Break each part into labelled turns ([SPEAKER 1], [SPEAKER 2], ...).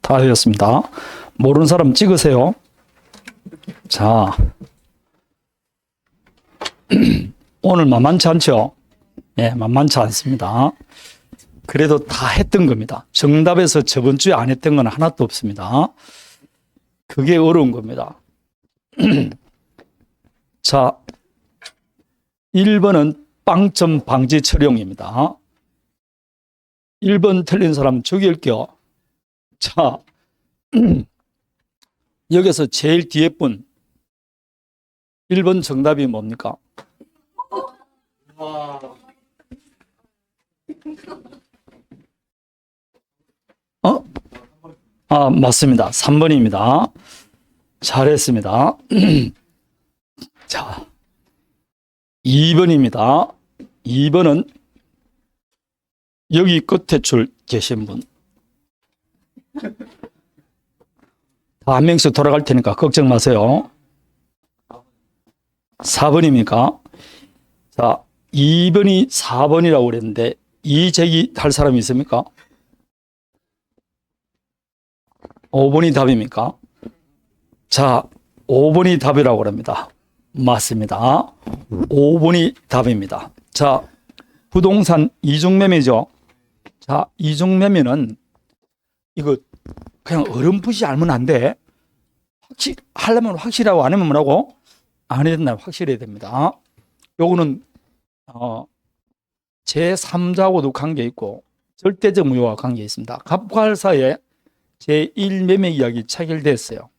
[SPEAKER 1] 다 되었습니다. 모르는 사람 찍으세요. 자, 오늘 만만치 않죠? 예, 만만치 않습니다. 그래도 다 했던 겁니다. 정답에서 저번 주에 안 했던 건 하나도 없습니다. 그게 어려운 겁니다. 자, 1번은 빵점 방지 처리용입니다. 1번 틀린 사람 죽일게요. 자, 여기서 제일 뒤에 분 1번 정답이 뭡니까? 맞습니다. 3번입니다. 잘했습니다. 자, 2번입니다. 2번은 여기 끝에 줄 계신 분. 다 한 명씩 돌아갈 테니까 걱정 마세요. 4번입니까? 자, 2번이 4번이라고 그랬는데 이 제기 할 사람이 있습니까? 5번이 답입니까? 자, 5번이 답이라고 합니다. 맞습니다. 5번이 답입니다. 자, 부동산 이중매매죠. 자, 이중매매는 이거 그냥 어렴풋이 알면 안 돼. 하려면 확실하고 안 하면 뭐라고? 안 해야 된다. 확실해야 됩니다. 요거는 제3자하고도 관계 있고 절대적 무효와 관계 있습니다. 갑과 할 사이에 제1매매 이야기 체결됐어요.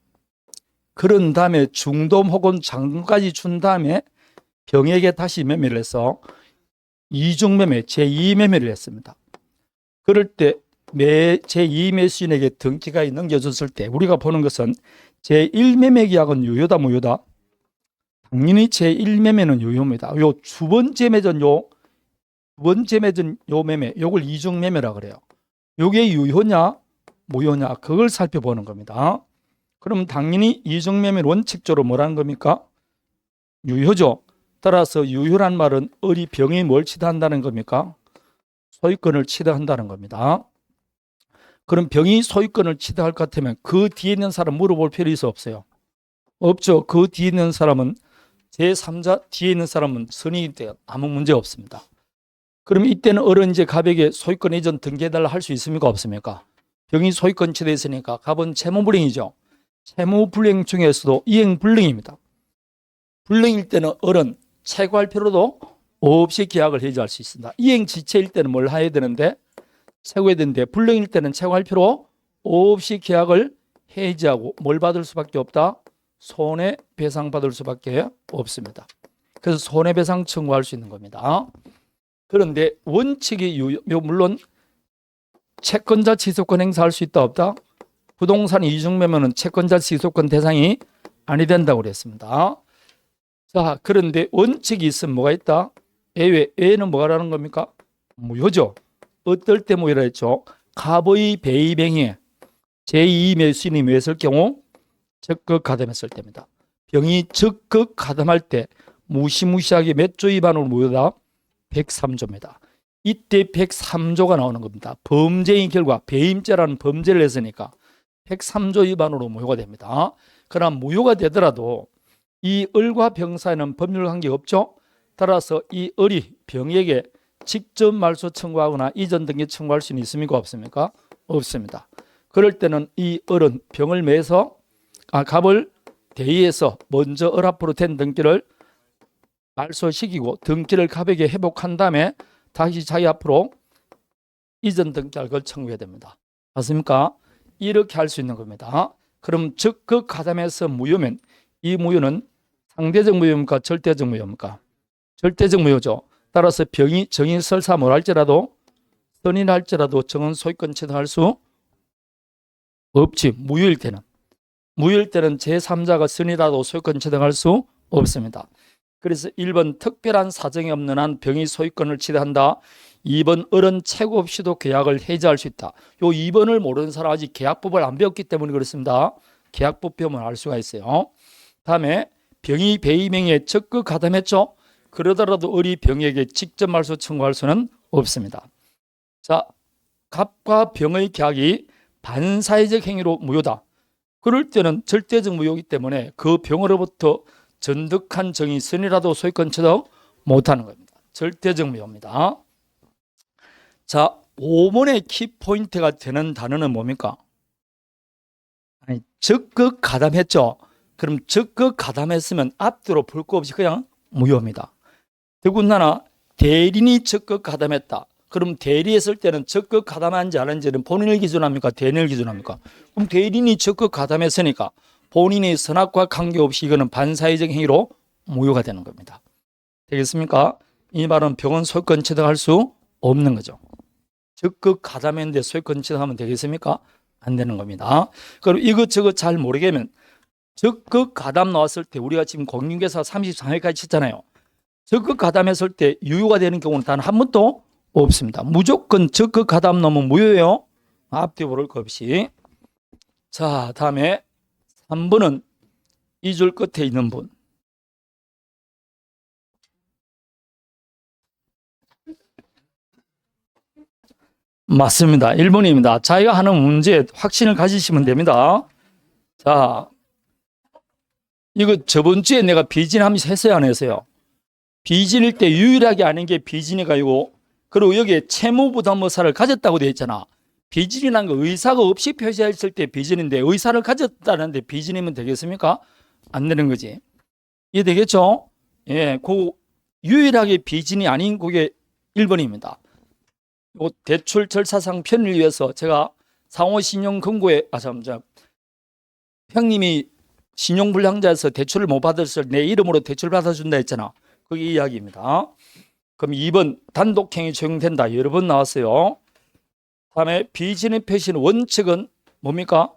[SPEAKER 1] 그런 다음에 중돔 혹은 잔금까지 준 다음에 병에게 다시 매매를 해서 이중매매, 제2매매를 했습니다. 그럴 때 제2매수인에게 등기가 넘겨줬을 때 우리가 보는 것은 제1매매 계약은 유효다 무효다? 당연히 제1매매는 유효입니다. 요 두 번째 매전 요 매매 요걸 이중매매라 그래요. 요게 유효냐 무효냐 그걸 살펴보는 겁니다. 그럼 당연히 이중매매는 원칙적으로 뭐라는 겁니까? 유효죠. 따라서 유효란 말은 을이 병이 뭘 취득한다는 겁니까? 소유권을 취득한다는 겁니다. 그럼 병이 소유권을 취득할 것 같으면 그 뒤에 있는 사람 물어볼 필요 있어 없어요? 없죠. 그 뒤에 있는 사람은 제3자 뒤에 있는 사람은 선의이기 때문에 아무 문제 없습니다. 그럼 이때는 을은 이제 갑에게 소유권 이전 등기해달라 할 수 있습니까 없습니까? 병이 소유권 취득했으니까 갑은 채무불이행이죠. 채무불이행 중에서도 이행불능입니다. 불능일 때는 을은 채고할 필요도 없이 계약을 해지할 수 있습니다. 이행지체일 때는 뭘 해야 되는데 채고해야 되는데 불능일 때는 채고할 필요 없이 계약을 해지하고 뭘 받을 수밖에 없다? 손해배상 받을 수밖에 없습니다. 그래서 손해배상 청구할 수 있는 겁니다. 그런데 원칙이 물론 채권자 지속권 행사할 수 있다 없다? 부동산 이중매매는 채권자 지속권 대상이 아니 된다고 그랬습니다. 자, 그런데 원칙이 있으면 뭐가 있다? 예외는 뭐라는 겁니까? 무효죠. 어떨 때 무효라 했죠? 갑의 배입행위에 제2매수인이 무효했을 경우 적극 가담했을 때입니다. 병이 적극 가담할 때 무시무시하게 몇 조 위반으로 무효다? 103조입니다. 이때 103조가 나오는 겁니다. 범죄인 결과 배임죄라는 범죄를 했으니까 103조 위반으로 무효가 됩니다. 그러나 무효가 되더라도 이 을과 병 사이에는 법률 관계가 없죠. 따라서 이 을이 병에게 직접 말소 청구하거나 이전 등기 청구할 수는 있습니까 없습니까? 없습니다. 그럴 때는 이 을은 병을 매서 갑을 대의해서 먼저 을 앞으로 된 등기를 말소시키고 등기를 갑에게 회복한 다음에 다시 자기 앞으로 이전 등기할 걸 청구해야 됩니다. 맞습니까? 이렇게 할 수 있는 겁니다. 그럼 적극 가담해서 무효면 이 무효는 상대적 무효입니까? 절대적 무효입니까? 절대적 무효죠. 따라서 병이 정인 설사 뭘 할지라도 선인할지라도 정은 소유권 취득할 수 없지. 무효일 때는 제3자가 선이라도 소유권 취득할 수 없습니다. 그래서 1번 특별한 사정이 없는 한 병이 소유권을 취득한다. 2번 을은 채고 없이도 계약을 해지할 수 있다. 요 2번을 모르는 사람 아직 계약법을 안 배웠기 때문에 그렇습니다. 계약법 배우면 알 수가 있어요. 다음에 병이 배임행위에 적극 가담했죠. 그러더라도 을이 병에게 직접 말소 청구할 수는 없습니다. 자, 갑과 병의 계약이 반사회적 행위로 무효다. 그럴 때는 절대적 무효이기 때문에 그 병으로부터 전득한 정의 선이라도 소유권 취득 못하는 겁니다. 절대적 무효입니다. 자, 5번의 키포인트가 되는 단어는 뭡니까? 아니, 적극 가담했죠. 그럼 적극 가담했으면 앞뒤로 볼 거 없이 그냥 무효입니다. 더군다나 대리인이 적극 가담했다. 그럼 대리했을 때는 적극 가담한지 안 한지는 본인을 기준합니까? 대리인을 기준합니까? 그럼 대리인이 적극 가담했으니까 본인의 선악과 관계없이 이거는 반사회적 행위로 무효가 되는 겁니다. 되겠습니까? 이 말은 병원 소유권 취득할 수 없는 거죠. 적극 가담했는데 소유권 취득하면 되겠습니까? 안 되는 겁니다. 그리고 이것저것 잘 모르겠으면 적극 가담 나왔을 때 우리가 지금 공인중개사 33회까지 쳤잖아요. 적극 가담했을 때 유효가 되는 경우는 단 한 번도 없습니다. 무조건 적극 가담 넣으면 무효예요. 앞뒤 모를 것 없이. 자, 다음에 3번은 이 줄 끝에 있는 분. 맞습니다. 1번입니다. 자기가 하는 문제에 확신을 가지시면 됩니다. 자, 이거 저번 주에 내가 비진하면서 했어요, 안 했어요? 비진일 때 유일하게 아는 게 비진이가이고, 그리고 여기에 채무부담의사를 가졌다고 되어 있잖아. 비진이라는 거 의사가 없이 표시했을 때 비진인데 의사를 가졌다는데 비진이면 되겠습니까? 안 되는 거지. 이해되겠죠? 예, 그 유일하게 비진이 아닌 그게 1번입니다. 대출 절차상 편의를 위해서 제가 상호신용금고에 형님이 신용불량자에서 대출을 못 받았을 때 내 이름으로 대출 받아준다 했잖아. 그게 이야기입니다. 그럼 2번 단독행위 적용된다. 여러 번 나왔어요. 다음에 비진의 표시는 원칙은 뭡니까?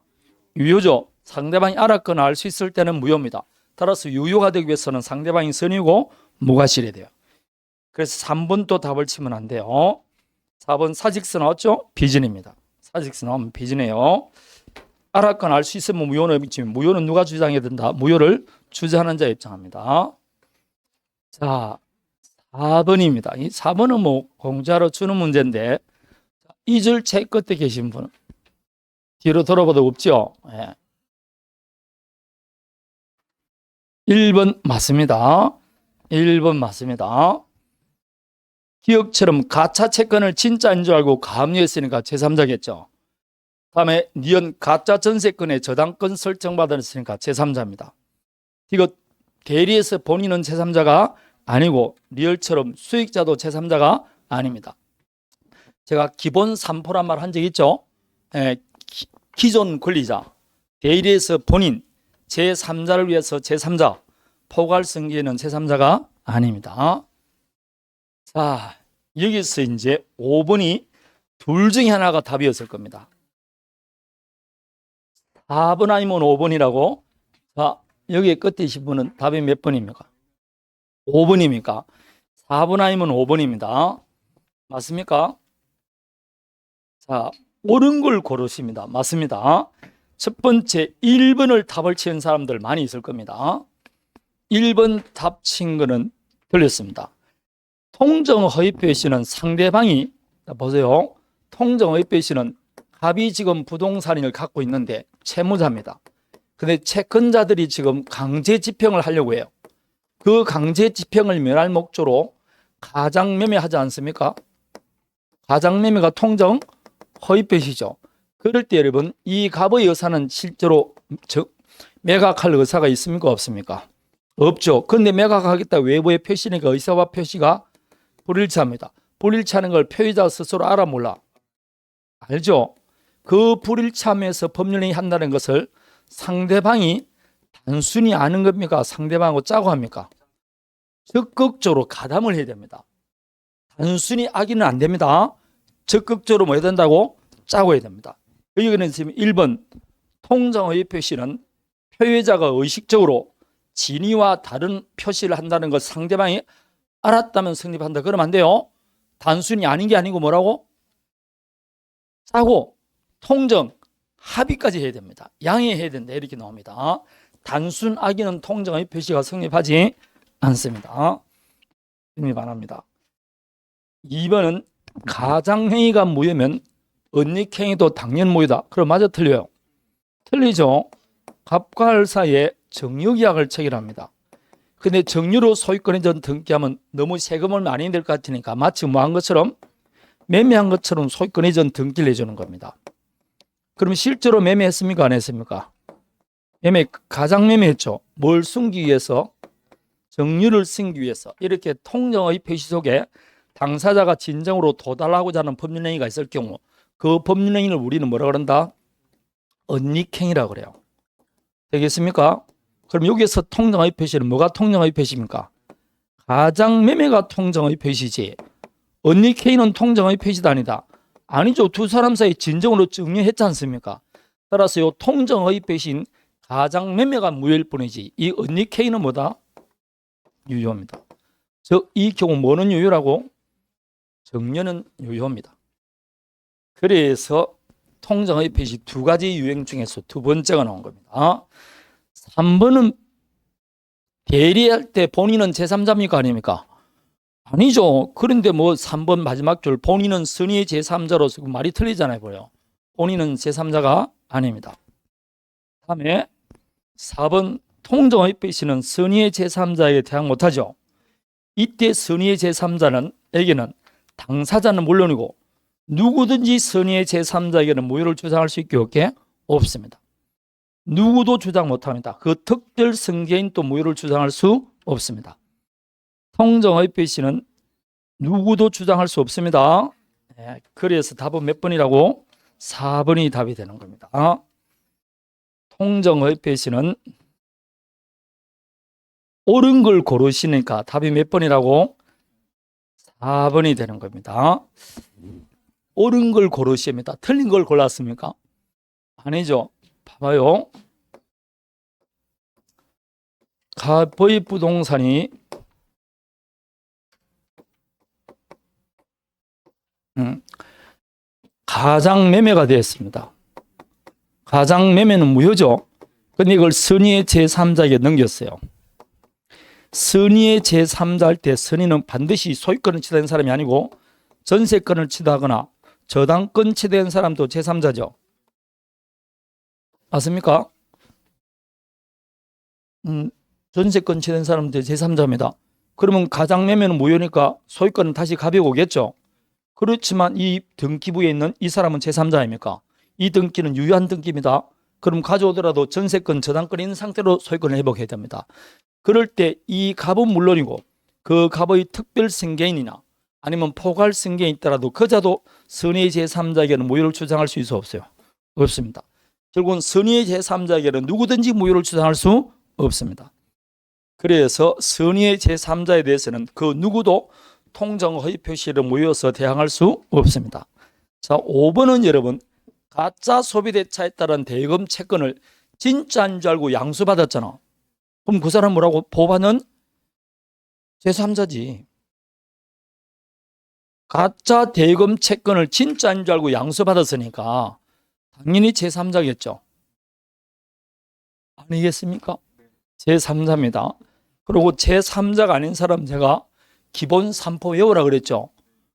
[SPEAKER 1] 유효죠. 상대방이 알았거나 알 수 있을 때는 무효입니다. 따라서 유효가 되기 위해서는 상대방이 선이고 무과실이 돼요. 그래서 3번 또 답을 치면 안 돼요. 4번 사직서 나왔죠? 비진입니다. 사직서 나오면 비진이에요. 알았거나 알 수 있으면 무효는 있지만 무효는 누가 주장해야 된다? 무효를 주장하는 자 입장합니다. 자, 4번입니다. 이 4번은 뭐 공짜로 주는 문제인데 2줄 책 끝에 계신 분은 뒤로 돌아봐도 없죠? 예. 1번 맞습니다. 1번 맞습니다. 기억처럼 가짜 채권을 진짜인 줄 알고 가압류했으니까 제3자겠죠. 다음에 니은 가짜 전세권의 저당권 설정받았으니까 제3자입니다. 이거 대리에서 본인은 제3자가 아니고 리얼처럼 수익자도 제3자가 아닙니다. 제가 기본 3포란 말 한 적 있죠. 기존 권리자, 대리에서 본인, 제3자를 위해서 제3자, 포괄성기에는 제3자가 아닙니다. 자, 여기서 이제 5번이 둘 중에 하나가 답이었을 겁니다. 4번 아니면 5번이라고. 자, 여기에 끝에 있신 분은 답이 몇 번입니까? 5번입니까? 4번 아니면 5번입니다. 맞습니까? 자, 옳은 걸 고르십니다. 맞습니다. 첫 번째 1번을 답을 치는 사람들 많이 있을 겁니다. 1번 답 친 거는 틀렸습니다. 통정허위표시는 상대방이, 보세요. 통정허위표시는 갑이 지금 부동산을 갖고 있는데 채무자입니다. 근데 채권자들이 지금 강제집행을 하려고 해요. 그 강제집행을 면할 목적으로 가장매매하지 않습니까? 가장매매가 통정허위표시죠. 그럴 때 여러분 이 갑의 의사는 실제로 매각할 의사가 있습니까? 없습니까? 없죠. 그런데 매각하겠다 외부의 표시니까 의사와 표시가 불일치합니다. 불일치하는 걸 표의자 스스로 알아 몰라? 알죠? 그 불일치함에서 법률행위 한다는 것을 상대방이 단순히 아는 겁니까? 상대방하고 짜고 합니까? 적극적으로 가담을 해야 됩니다. 단순히 아기는 안 됩니다. 적극적으로 뭐 해야 된다고? 짜고 해야 됩니다. 여기는 지금 1번 통정의 표시는 표의자가 의식적으로 진위와 다른 표시를 한다는 것 상대방이 알았다면 성립한다. 그러면 안 돼요. 단순히 아닌 게 아니고 뭐라고? 짜고 통정 합의까지 해야 됩니다. 양해해야 된다. 이렇게 나옵니다. 단순 악의는 통정의 표시가 성립하지 않습니다. 성립 안 합니다. 2번은 가장행위가 무효면 언닉행위도 당연 무효다. 그럼 맞아 틀려요? 틀리죠. 갑과 할 사이에 정유계약을 체결합니다. 근데 정유로 소유권 이전 등기하면 너무 세금을 많이 낼 것 같으니까 마치 뭐 한 것처럼 매매한 것처럼 소유권 이전 등기를 해주는 겁니다. 그럼 실제로 매매했습니까? 안 했습니까? 가장 매매했죠. 뭘 숨기기 위해서? 정유를 숨기기 위해서. 이렇게 통정의 표시 속에 당사자가 진정으로 도달하고자 하는 법률행위가 있을 경우 그 법률행위를 우리는 뭐라 그런다? 언닉행위라고 그래요. 되겠습니까? 그럼 여기에서 통정의 표시는 뭐가 통정의 표시입니까? 가장 매매가 통정의 표시지 언닉행위는 통정의 표시도 아니다. 아니죠. 두 사람 사이 진정으로 정리했지 않습니까? 따라서 이 통정의 표시인 가장 매매가 무효일 뿐이지 이 언닉행위는 뭐다? 유효입니다. 즉 이 경우 뭐는 유효라고? 정려는 유효입니다. 그래서 통정의 표시 두 가지 유형 중에서 두 번째가 나온 겁니다. 3번은 대리할 때 본인은 제3자입니까? 아닙니까? 아니죠. 그런데 뭐 3번 마지막 줄 본인은 선의의 제3자로서 말이 틀리잖아요. 보여. 본인은 제3자가 아닙니다. 다음에 4번 통정의 표시는 선의의 제3자에게 대항 못하죠. 이때 선의의 제3자에게는 당사자는 물론이고 누구든지 선의의 제3자에게는 무효를 주장할 수 있게 없습니다. 누구도 주장 못합니다. 그 특별 승계인 또 무효를 주장할 수 없습니다. 통정의 표시는 누구도 주장할 수 없습니다. 그래서 답은 몇 번이라고? 4번이 답이 되는 겁니다. 통정의 표시는 옳은 걸 고르시니까 답이 몇 번이라고? 4번이 되는 겁니다. 옳은 걸 고르십니다. 틀린 걸 골랐습니까? 아니죠. 봐봐요. 갑의 부동산이 가장 매매가 되었습니다. 가장 매매는 무효죠. 근데 이걸 선의의 제3자에게 넘겼어요. 선의의 제3자 할 때 선의는 반드시 소유권을 취득한 사람이 아니고 전세권을 취득하거나 저당권 취득한 사람도 제3자죠. 맞습니까? 전세권 취득한 사람도 제3자입니다. 그러면 가장 매매는 무효니까 소유권은 다시 갑이 오겠죠. 그렇지만 이 등기부에 있는 이 사람은 제3자입니까? 이 등기는 유효한 등기입니다. 그럼 가져오더라도 전세권, 저당권이 있는 상태로 소유권을 회복해야 됩니다. 그럴 때 이 갑은 물론이고 그 갑의 특별 승계인이나 아니면 포괄 승계인이 있더라도 그자도 선의의 제3자에게는 무효를 주장할 수 있어 없어요? 없습니다. 결국은 선의의 제3자에게는 누구든지 무효를 주장할 수 없습니다. 그래서 선의의 제3자에 대해서는 그 누구도 통정의 표시를 무효해서 대항할 수 없습니다. 자, 5번은 여러분 가짜 소비대차에 따른 대금 채권을 진짜인 줄 알고 양수받았잖아. 그럼 그 사람 뭐라고? 보호받는 제3자지. 가짜 대금 채권을 진짜인 줄 알고 양수받았으니까 당연히 제3자겠죠. 아니겠습니까? 제3자입니다. 그리고 제3자가 아닌 사람 제가 기본 3포 외우라 그랬죠.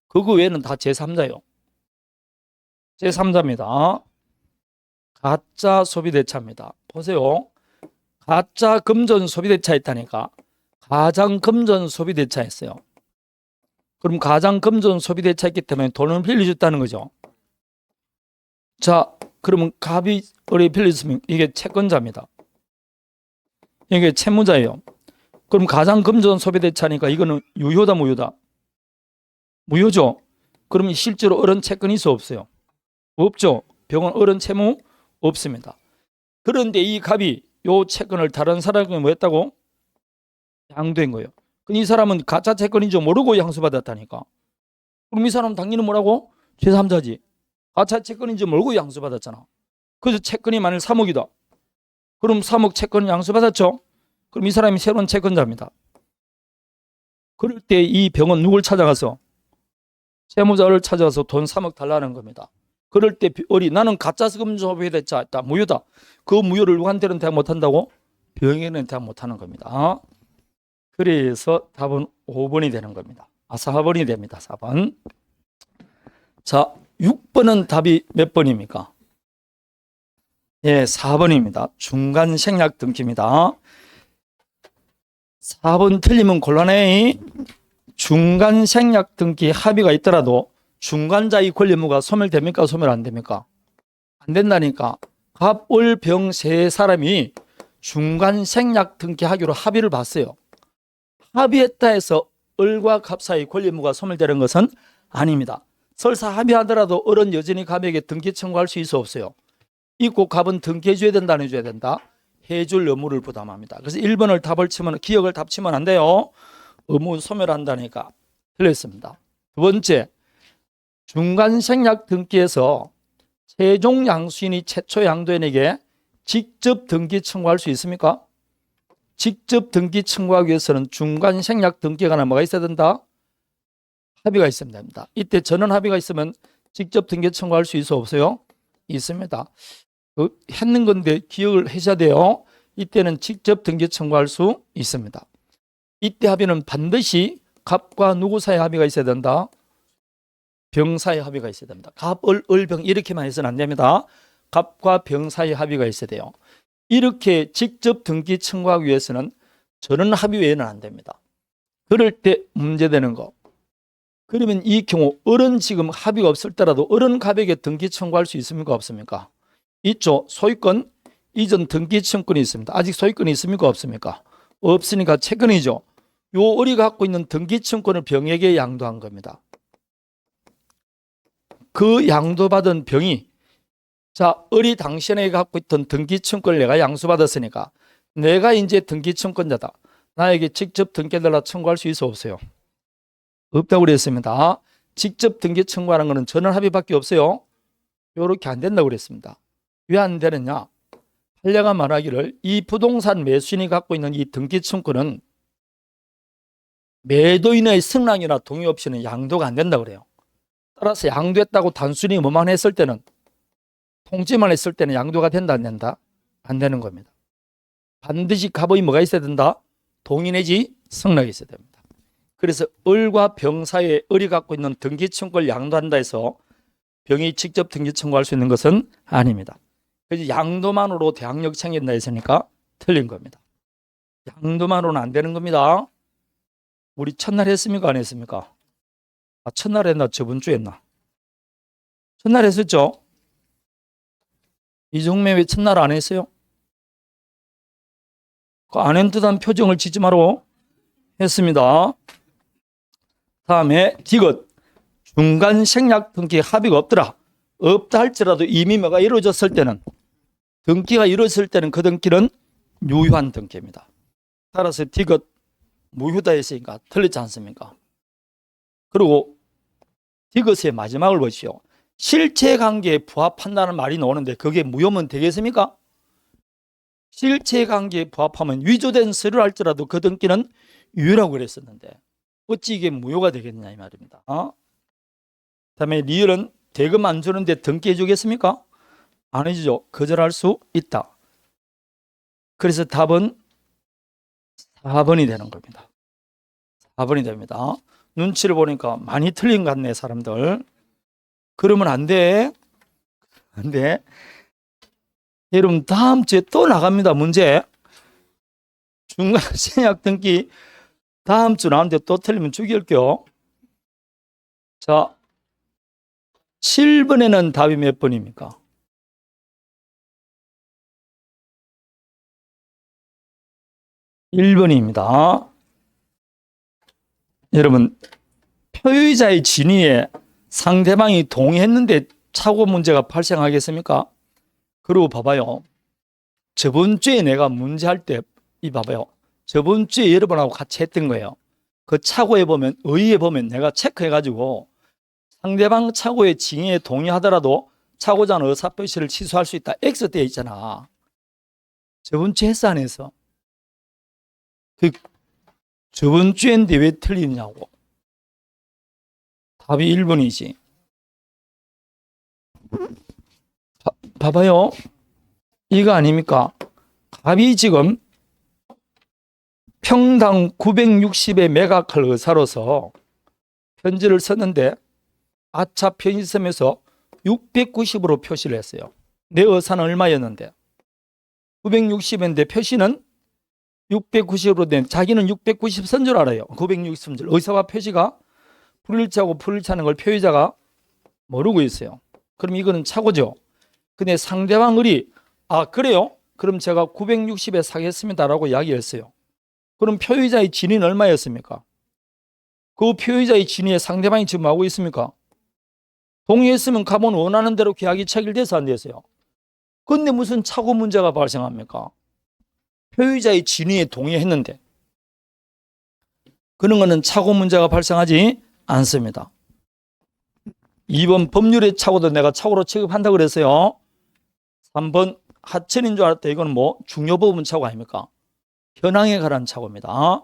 [SPEAKER 1] 그거 외에는 다 제3자예요. 제3자입니다. 가짜 소비대차입니다. 보세요. 가짜 금전 소비대차 있다니까. 가장 금전 소비대차였어요. 그럼 가장 금전 소비대차 있기 때문에 돈을 빌려줬다는 거죠. 자, 그러면 갑이 어디 빌렸으면 이게 채권자입니다. 이게 채무자예요. 그럼 가장 금전 소비대차니까 이거는 유효다 무효다? 무효죠. 그러면 실제로 어른 채권이 있어 없어요? 없죠. 병원 어른 채무 없습니다. 그런데 이 갑이 요 채권을 다른 사람에게 뭐 했다고? 양도한 거예요. 그럼 이 사람은 가짜 채권인 줄 모르고 양수받았다니까. 그럼 이 사람은 당연히 뭐라고? 제3자지. 가짜 채권인 줄 모르고 양수받았잖아. 그래서 채권이 만일 3억이다. 그럼 3억 채권 양수받았죠? 그럼 이 사람이 새로운 채권자입니다. 그럴 때 이 병원 누굴 찾아가서? 채무자를 찾아가서 돈 3억 달라는 겁니다. 그럴 때 나는 가짜 금전 소비대차 있다. 무효다. 그 무효를 누구한테는 대항 못한다고? 병에는 대항 못하는 겁니다. 그래서 답은 5번이 되는 겁니다. 4번이 됩니다. 4번. 자, 6번은 답이 몇 번입니까? 예, 4번입니다. 중간 생략 등기입니다. 4번 틀리면 곤란해. 중간 생략 등기 합의가 있더라도 중간자의 권리 의무가 소멸됩니까? 소멸 안 됩니까? 안 된다니까. 갑, 을, 병 세 사람이 중간 생략 등기하기로 합의를 봤어요. 합의했다 해서 을과 갑 사이 권리 의무가 소멸되는 것은 아닙니다. 설사 합의하더라도 을은 여전히 갑에게 등기 청구할 수 있어 없어요? 있고 갑은 등기해 줘야 된다 안 해줘야 된다? 해줄 의무를 부담합니다. 그래서 1번을 답을 치면 기억을 답 치면 안 돼요. 의무 소멸한다니까 틀렸습니다. 두 번째, 중간 생략 등기에서 최종 양수인이 최초 양도인에게 직접 등기 청구할 수 있습니까? 직접 등기 청구하기 위해서는 중간 생략 등기에 관한 뭐가 있어야 된다? 합의가 있어야 됩니다. 이때 전원 합의가 있으면 직접 등기 청구할 수 있어 없어요? 있습니다. 했는 건데 기억을 하셔야 돼요. 이때는 직접 등기 청구할 수 있습니다. 이때 합의는 반드시 갑과 누구 사이 합의가 있어야 된다? 병 사이 합의가 있어야 됩니다. 갑, 을, 병 이렇게만 해서는 안 됩니다. 갑과 병 사이 합의가 있어야 돼요. 이렇게 직접 등기 청구하기 위해서는 전원 합의 외에는 안 됩니다. 그럴 때 문제되는 거. 그러면 이 경우 을은 지금 합의가 없을 때라도 을은 갑에게 등기 청구할 수 있습니까? 없습니까? 있죠. 소유권 이전 등기 청구권이 있습니다. 아직 소유권이 있습니까? 없습니까? 없으니까 채권이죠. 요 을이 갖고 있는 등기 청구권을 병에게 양도한 겁니다. 그 양도받은 병이 자, 을이 당신에게 갖고 있던 등기 청구권을 내가 양수받았으니까 내가 이제 등기 청구권자다. 나에게 직접 등기해달라 청구할 수 있어 없어요? 없다고 그랬습니다. 직접 등기 청구하는 것은 전원 합의밖에 없어요. 이렇게 안 된다고 그랬습니다. 왜 안 되느냐? 판례가 말하기를 이 부동산 매수인이 갖고 있는 이 등기 청구는 매도인의 승낙이나 동의 없이는 양도가 안 된다고 그래요. 따라서 양도했다고 단순히 뭐만 했을 때는 통지만 했을 때는 양도가 된다 안 된다? 안 되는 겁니다. 반드시 갑의 뭐가 있어야 된다? 동의 내지 승낙이 있어야 됩니다. 그래서 을과 병 사이에 을이 갖고 있는 등기 청구를 양도한다 해서 병이 직접 등기 청구할 수 있는 것은 아닙니다. 그래서 양도만으로 대항력 챙긴다 했으니까 틀린 겁니다. 양도만으로는 안 되는 겁니다. 우리 첫날 했습니까? 안 했습니까? 첫날 했나? 저번 주에 했나? 첫날 했었죠? 이종매 왜 첫날 안 했어요? 안 한 듯한 표정을 짓지 마라 했습니다. 다음에 디귿 중간 생략 등기 합의가 없더라. 없다 할지라도 이미 뭐가 이루어졌을 때는 등기가 이루어졌을 때는 그 등기는 유효한 등기입니다. 따라서 디귿 무효다 했으니까 틀리지 않습니까? 그리고 디귿의 마지막을 보시오. 실체관계에 부합한다는 말이 나오는데 그게 무효면 되겠습니까? 실체관계에 부합하면 위조된 서류를 할지라도 그 등기는 유효라고 그랬었는데 어찌 이게 무효가 되겠냐 이 말입니다. 다음에 리을은 대금 안 주는데 등기해 주겠습니까? 안 해주죠. 거절할 수 있다. 그래서 답은 4번이 되는 겁니다. 4번이 됩니다. 눈치를 보니까 많이 틀린 것 같네 사람들. 그러면 안 돼. 안 돼. 여러분 다음 주에 또 나갑니다. 문제. 중간 생략 등기 다음 주 나오는데 또 틀리면 죽일게요. 자, 7번에는 답이 몇 번입니까? 1번입니다. 여러분 표의자의 진위에 상대방이 동의했는데 착오 문제가 발생하겠습니까? 그리고 봐봐요. 저번 주에 내가 문제할 때 이 봐봐요. 저번 주에 여러분하고 같이 했던 거예요. 그 착오에 보면 의의에 보면 내가 체크해가지고 상대방 착오의 징의에 동의하더라도 착오자는 의사표시를 취소할 수 있다. X 되어 있잖아. 저번 주에 했어 안 했어? 저번 주인데 왜 틀리냐고. 답이 1번이지. 봐봐요. 이거 아닙니까? 갑이 지금 평당 960에 매각할 의사로서 편지를 썼는데 아차 편의점에서 690으로 표시를 했어요. 내 의사는 얼마였는데 960인데 표시는 690으로 된, 자기는 690 쓴 줄 알아요. 960 줄. 의사와 표시가 불일치하고 불일치하는 걸 표의자가 모르고 있어요. 그럼 이거는 착오죠. 근데 상대방 을이 그래요? 그럼 제가 960에 사겠습니다라고 이야기했어요. 그럼 표의자의 진위는 얼마였습니까? 그 표의자의 진위에 상대방이 지금 하고 있습니까? 동의했으면 값은 원하는 대로 계약이 체결돼서 안 됐어요. 근데 무슨 착오 문제가 발생합니까? 표의자의 진위에 동의했는데 그런 거는 착오 문제가 발생하지 않습니다. 2번 법률의 착오도 내가 착오로 취급한다 그랬어요. 3번 하천인 줄 알았다. 이건 뭐 중요부분 착오 아닙니까? 현황에 관한 착오입니다.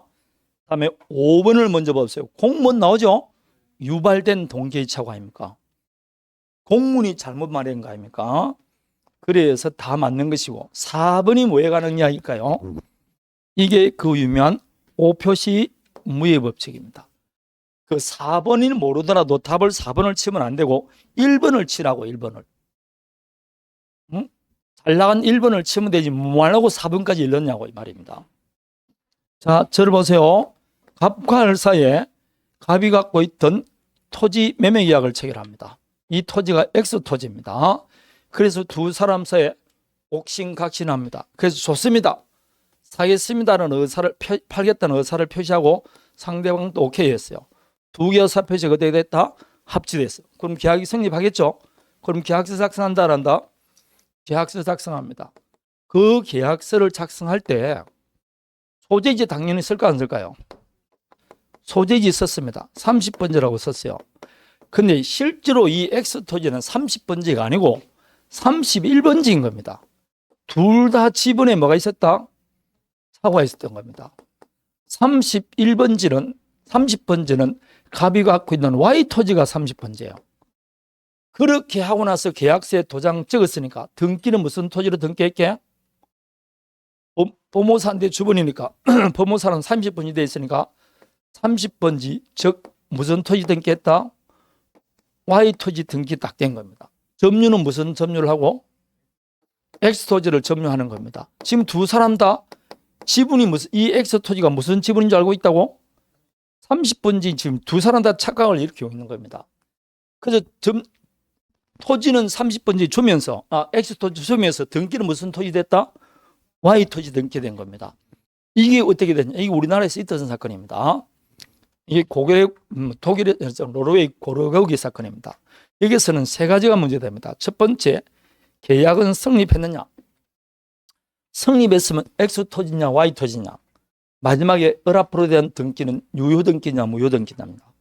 [SPEAKER 1] 다음에 5번을 먼저 보세요. 공문 나오죠? 유발된 동기의 착오 아닙니까? 공문이 잘못 말한 거 아닙니까? 그래서 다 맞는 것이고 4번이 뭐에 관한 이야기일까요? 이게 그 유명한 오표시 무예 법칙입니다. 그 4번이 모르더라도 답을 4번을 치면 안 되고 1번을 치라고 1번을. 응? 잘 나간 1번을 치면 되지 뭐하려고 4번까지 읽었냐고 이 말입니다. 자, 저를 보세요. 갑과 을 사이에 갑이 갖고 있던 토지 매매 계약을 체결합니다. 이 토지가 X토지입니다. 그래서 두 사람 사이에 옥신각신합니다. 그래서 좋습니다. 사겠습니다는 의사를 팔겠다는 의사를 표시하고 상대방도 오케이 했어요. 두 개 의사 표시가 어떻게 됐다? 합치됐어요. 그럼 계약이 성립하겠죠? 그럼 계약서 작성한다 안 한다? 계약서 작성합니다. 그 계약서를 작성할 때 소재지 당연히 쓸까 안 쓸까요? 소재지 썼습니다. 30번지라고 썼어요. 근데 실제로 이 X토지는 30번지가 아니고 31번지인 겁니다. 둘 다 지분에 뭐가 있었다? 착오가 있었던 겁니다. 30번지는 갑이 갖고 있는 Y토지가 30번지예요. 그렇게 하고 나서 계약서에 도장 찍었으니까 등기는 무슨 토지로 등기했게? 보모사인데 주번이니까 보모사는 30번지 돼 있으니까 30번지 즉 무슨 토지 등기했다? Y토지 등기 딱 된 겁니다. 점유는 무슨 점유를 하고? X토지를 점유하는 겁니다. 지금 두 사람 다 지분이 이 X토지가 무슨 지분인 줄 알고 있다고? 30번지 지금 두 사람 다 착각을 일으키고 있는 겁니다. 그래서 토지는 30번지 주면서 X토지 주면서 등기는 무슨 토지 됐다? Y토지 등기된 겁니다. 이게 어떻게 됐냐? 이게 우리나라에서 있었던 사건입니다. 이게 독일의 노르웨이 고르거기 사건입니다. 여기서는 세 가지가 문제됩니다. 첫 번째, 계약은 성립했느냐? 성립했으면 X토지냐 Y토지냐? 마지막에 을앞으로 대한 등기는 유효등기냐 무효등기냐입니다.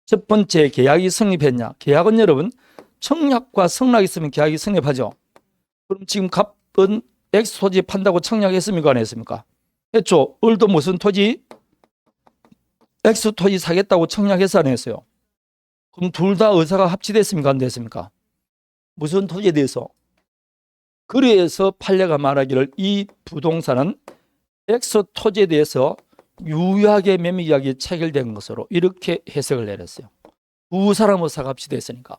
[SPEAKER 1] 첫 번째, 계약이 성립했냐? 계약은 여러분 청약과 성락이 있으면 계약이 성립하죠. 그럼 지금 갑은 X토지 판다고 청약했습니까? 안 했습니까? 했죠. 을도 무슨 토지? X토지 사겠다고 청약해서 안 했어요. 그럼 둘 다 의사가 합치됐습니까? 안 됐습니까? 무슨 토지에 대해서? 그래서 판례가 말하기를 이 부동산은 X토지에 대해서 유효하게 매매 계약이 체결된 것으로 이렇게 해석을 내렸어요. 두 사람 의사가 합치됐으니까.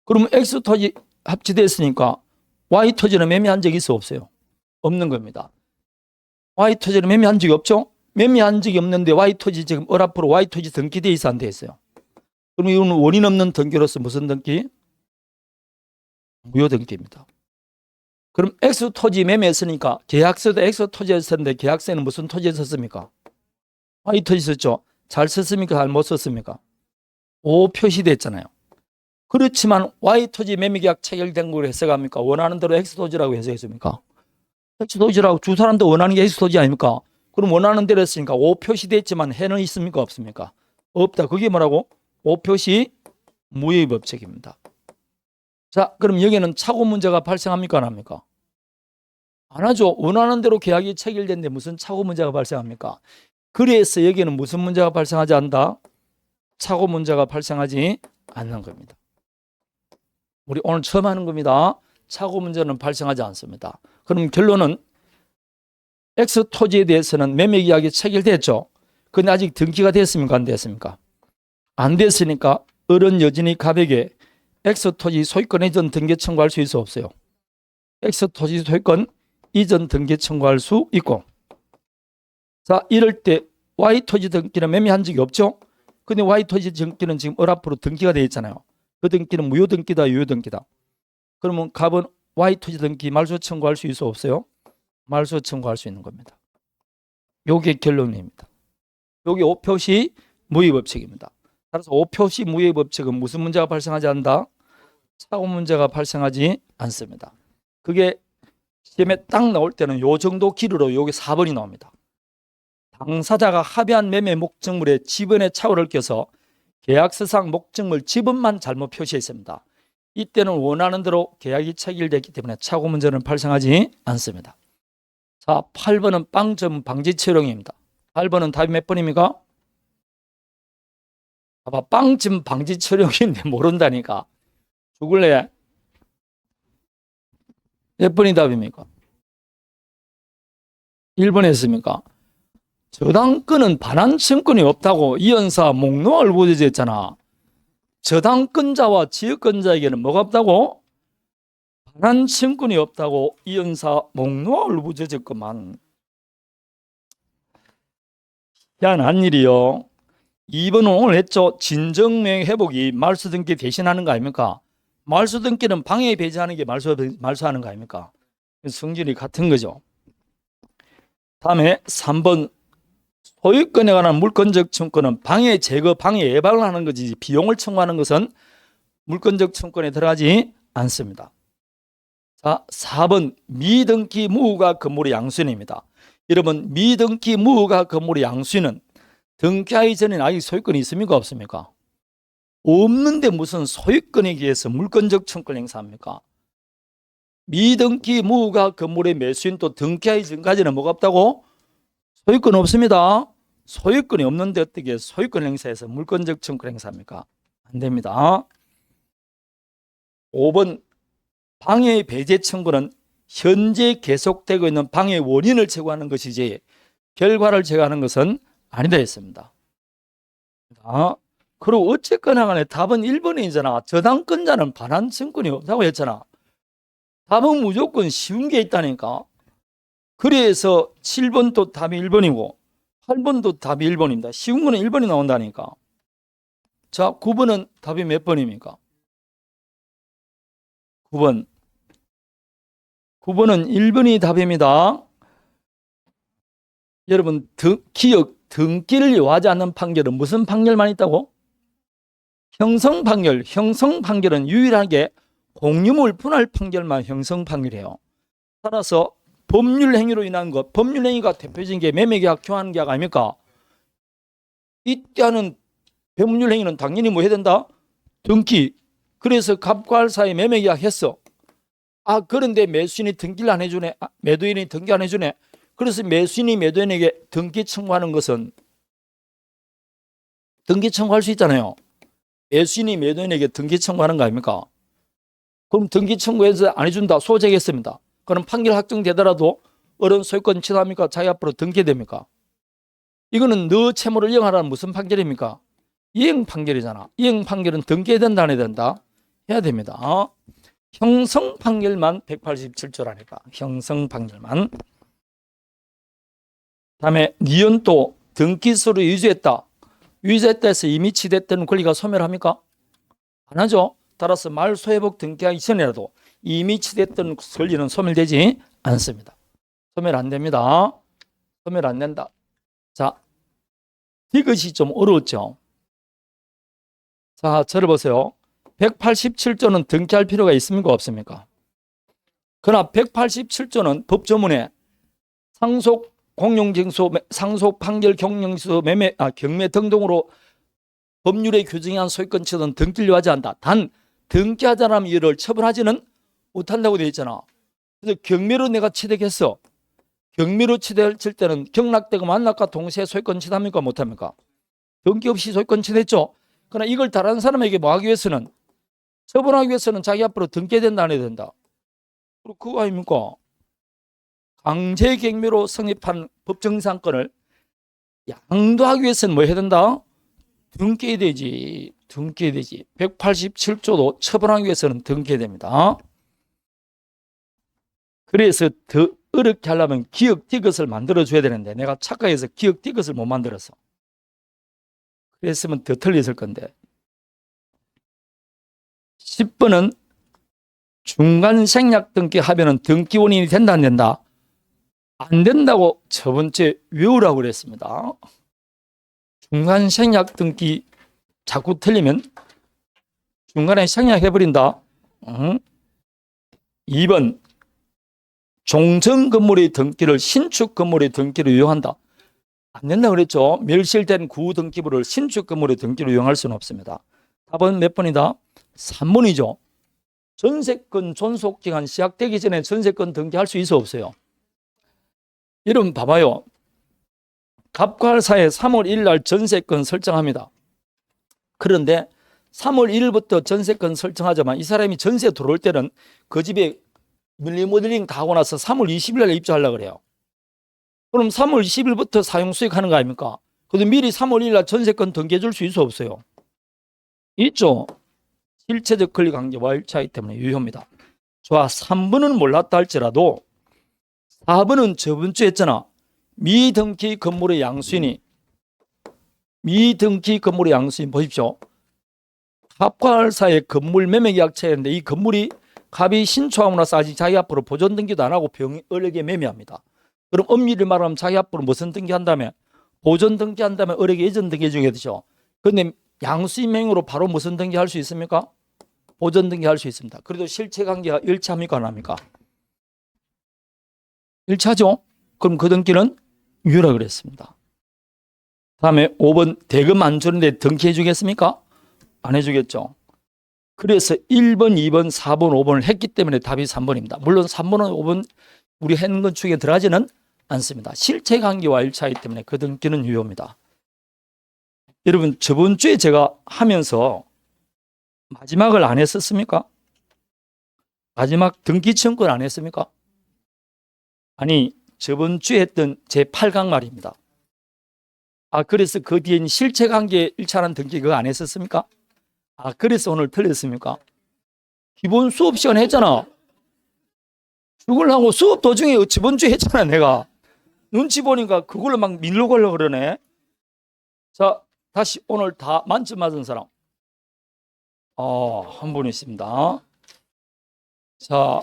[SPEAKER 1] 그러면 X토지 합치됐으니까 Y토지는 매매한 적이 있어 없어요? 없는 겁니다. Y토지는 매매한 적이 없죠? 매매한 적이 없는데 Y토지 지금 을앞으로 Y토지 등기돼 있어 안 돼 있어요? 그럼 이거는 원인 없는 등기로서 무슨 등기? 무효 등기입니다. 그럼 X토지 매매했으니까 계약서도 X토지에 썼는데 계약서에는 무슨 토지에 썼습니까? Y토지 썼죠? 잘 썼습니까? 잘 못 썼습니까? O 표시됐잖아요. 그렇지만 Y토지 매매계약 체결된 걸 해석합니까? 원하는 대로 X토지라고 해석했습니까? X토지라고 두 사람도 원하는 게 X토지 아닙니까? 그럼 원하는 대로 했으니까 O 표시됐지만 해는 있습니까? 없습니까? 없다. 그게 뭐라고? O 표시 무효의 법칙입니다. 자, 그럼 여기는 착오 문제가 발생합니까? 안 합니까? 안 하죠. 원하는 대로 계약이 체결됐는데 무슨 착오 문제가 발생합니까? 그래서 여기는 무슨 문제가 발생하지 않는다? 착오 문제가 발생하지 않는 겁니다. 우리 오늘 처음 하는 겁니다. 착오 문제는 발생하지 않습니다. 그럼 결론은 X토지에 대해서는 매매 계약이 체결됐죠. 근데 아직 등기가 됐습니까? 안 됐습니까? 안 됐으니까 을은 여전히 갑에게 X 토지 소유권 이전 등기 청구할 수 있어 없어요? X 토지 소유권 이전 등기 청구할 수 있고, 자 이럴 때 Y 토지 등기는 매매한 적이 없죠? 근데 Y 토지 등기는 지금 앞으로 등기가 되어 있잖아요. 그 등기는 무효 등기다, 유효 등기다. 그러면 갑은 Y 토지 등기 말소 청구할 수 있어 없어요? 말소 청구할 수 있는 겁니다. 요게 결론입니다. 요게 5표시 무효법칙입니다. 따라서 5표시 무효법칙은 무슨 문제가 발생하지 않는다? 사고 문제가 발생하지 않습니다. 그게 시험에 딱 나올 때는 요 정도 길이로 요게 4번이 나옵니다. 당사자가 합의한 매매 목적물에 지분의 차후를 껴서 계약서상 목적물 지분만 잘못 표시했습니다. 이때는 원하는 대로 계약이 체결됐기 때문에 차고 문제는 발생하지 않습니다. 자, 8번은 빵점 방지 처령입니다. 8번은 답이 몇 번입니까? 봐봐, 빵점 방지 처령인데 모른다니까. 죽을래? 몇 번이 답입니까? 1번 했습니까? 저당권은 반환청권이 없다고 이연사 목록을 부재했잖아. 저당권자와 지역권자에게는 뭐가 없다고? 반환청권이 없다고 이연사 목록을 부재했구만. 희한한 일이요. 2번은 오늘 했죠. 진정명 회복이 말소 등기 대신하는 거 아닙니까? 말소 등기는 방해 배제하는 게 말소하는 거 아닙니까? 성질이 같은 거죠. 다음에 3번 소유권에 관한 물권적 청구는 방해 제거, 방해 예방을 하는 거지 비용을 청구하는 것은 물권적 청구권에 들어가지 않습니다. 자, 4번 미등기 무후가 건물의 양수인입니다. 여러분, 미등기 무후가 건물의 양수인은 등기하기 전에 아직 소유권이 있습니까 없습니까? 없는데 무슨 소유권에 의해서 물권적 청구를 행사합니까? 미등기 무후가 건물의 매수인 또 등기하기 전까지는 뭐가 없다고? 소유권 없습니다. 소유권이 없는데 어떻게 소유권 행사해서 물권적 청구를 행사합니까? 안 됩니다. 5번 방해 배제 청구는 현재 계속되고 있는 방해 원인을 제거하는 것이지 결과를 제거하는 것은 아니다 했습니다. 그리고 어쨌거나 간에 답은 1번이잖아. 저당권자는 반환 청구권이 없다고 했잖아. 답은 무조건 쉬운 게 있다니까. 그래서 7번도 답이 1번이고 8번도 답이 1번입니다. 쉬운 거는 1번이 나온다니까. 자, 9번은 답이 몇 번입니까? 9번. 9번은 1번이 답입니다. 여러분, 등기를 요하지 않는 판결은 무슨 판결만 있다고? 형성 판결. 형성 판결은 유일하게 공유물 분할 판결만 형성 판결이에요. 따라서 법률 행위로 인한 것, 법률 행위가 대표적인 게 매매계약, 교환계약 아닙니까? 이때 하는 법률 행위는 당연히 뭐 해야 된다? 등기. 그래서 갑과 사이 매매계약 했어. 그런데 매수인이 등기를 안 해주네. 매도인이 등기 안 해주네. 그래서 매수인이 매도인에게 등기 청구하는 것은 등기 청구할 수 있잖아요. 매수인이 매도인에게 등기 청구하는 거 아닙니까? 그럼 등기 청구해서 안 해준다. 소재겠습니다. 그럼 판결 확정되더라도 어른 소유권 취소합니까? 자기 앞으로 등기됩니까? 이거는 너 채무를 이행하라는 무슨 판결입니까? 이행 판결이잖아. 이행 판결은 등기해야 된다, 안 해야 된다? 해야 됩니다. 형성 판결만 187조라니까. 형성 판결만. 다음에 니은또 등기소를 유지했다. 유지했다 해서 이미 취득했던 권리가 소멸합니까? 안 하죠. 따라서 말소회복 등기하기 전이라도 이미 취득했던 권리는 소멸되지 않습니다. 소멸 안 됩니다. 소멸 안 된다. 자, 이것이 좀 어려웠죠. 자, 저를 보세요. 187조는 등기할 필요가 있습니까 없습니까? 그러나 187조는 법조문에 상속 공용증서, 상속 판결 경영서, 경매 등등으로 법률에 규정한 소유권 취소는 등기를 요하지 않는다. 단 등기하지 않으면 이를 처분하지는 못한다고 되어 있잖아. 그래서 경매로 내가 취득했어. 경매로 취득할 때는 경락되고 만락과 동시에 소유권 취득합니까 못합니까? 등기 없이 소유권 취득했죠. 그러나 이걸 다른 사람에게 뭐 하기 위해서는, 처분하기 위해서는 자기 앞으로 등기해야 된다, 안 해야 된다? 그거 아닙니까? 강제 경매로 성립한 법정상권을 양도하기 위해서는 뭐 해야 된다? 등기해야 되지. 등기해야 되지. 187조도 처분하기 위해서는 등기해야 됩니다. 그래서 더 어렵게 하려면 기억 디귿을 만들어줘야 되는데 내가 착각해서 기억 디귿을 못 만들었어. 그랬으면 더 틀렸을 건데. 10번은 중간 생략 등기 하면은 등기 원인이 된다 안 된다? 안 된다고 저번 주에 외우라고 그랬습니다. 중간 생략 등기 자꾸 틀리면 중간에 생략해버린다. 2번 종전 건물의 등기를 신축 건물의 등기로 이용한다. 안 된다 그랬죠. 멸실된 구 등기부를 신축 건물의 등기로 이용할 수는 없습니다. 답은 몇 번이다? 3번이죠. 전세권 존속기간 시작되기 전에 전세권 등기할 수 있어 없어요? 여러분 봐봐요. 갑과할사에 3월 1일 날 전세권 설정합니다. 그런데 3월 1일부터 전세권 설정하자만 이 사람이 전세 들어올 때는 그 집에 밀리모델링 다 하고 나서 3월 20일 날 입주하려고 그래요. 그럼 3월 20일부터 사용 수익하는 거 아닙니까? 그래도 미리 3월 1일 날 전세권 등기해 줄 수 있어 없어요? 있죠. 실체적 권리관계와 일치하기 때문에 유효입니다. 좋아. 3번은 몰랐다 할지라도 4번은 저번 주에 했잖아. 미등기 건물의 양수인이 보십시오. 갑과할사의 건물 매매계약처인데 이 건물이 갑이 신초하고 나서 아직 자기 앞으로 보존 등기도 안 하고 을에게 매매합니다. 그럼 엄밀히 말하면 자기 앞으로 무슨 등기한 다음에 보존 등기한 다음에 을에게 이전 등기 중에 되죠. 그런데 양수인 명의로 바로 무슨 등기할 수 있습니까? 보존 등기할 수 있습니다. 그래도 실체관계가 일치합니까 안 합니까? 일치하죠. 그럼 그 등기는 유효라 그랬습니다. 다음에 5번 대금 안 주는데 등기해 주겠습니까? 안 해주겠죠. 그래서 1번, 2번, 4번, 5번을 했기 때문에 답이 3번입니다. 물론 3번은 5번 우리 했는 것 중에 들어가지는 않습니다. 실체관계와 일치하기 때문에 그 등기는 유효입니다. 여러분 저번 주에 제가 하면서 마지막을 안 했었습니까? 마지막 등기 청구를 안 했습니까? 아니 저번 주에 했던 제8강 말입니다. 그래서 그 뒤엔 실체관계 일치하는 등기 그거 안 했었습니까? 그래서 오늘 틀렸습니까? 기본 수업 시간 했잖아. 죽으려고 수업 도중에 저번 주에 했잖아 내가. 눈치 보니까 그걸로 막 밀러 가려고 그러네. 자 다시 오늘 다 만점 맞은 사람. 한 분 있습니다. 자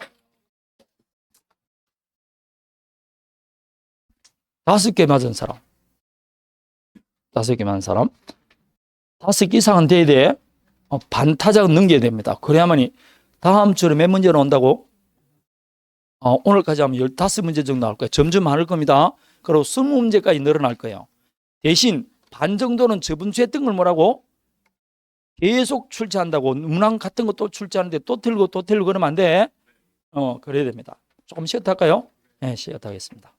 [SPEAKER 1] 5개 맞은 사람. 5개 맞은 사람. 5개 이상은 돼야 돼. 반타작은 넘겨야 됩니다. 그래야만이 다음 주에 몇 문제 나온다고? 오늘까지 하면 15문제 정도 나올 거예요. 점점 많을 겁니다. 그리고 20문제까지 늘어날 거예요. 대신 반 정도는 저번 주에 했던 걸 뭐라고? 계속 출제한다고. 문항 같은 거 또 출제하는데 또 틀고 그러면 안 돼. 그래야 됩니다. 조금 쉬었다 할까요? 네, 쉬었다 하겠습니다.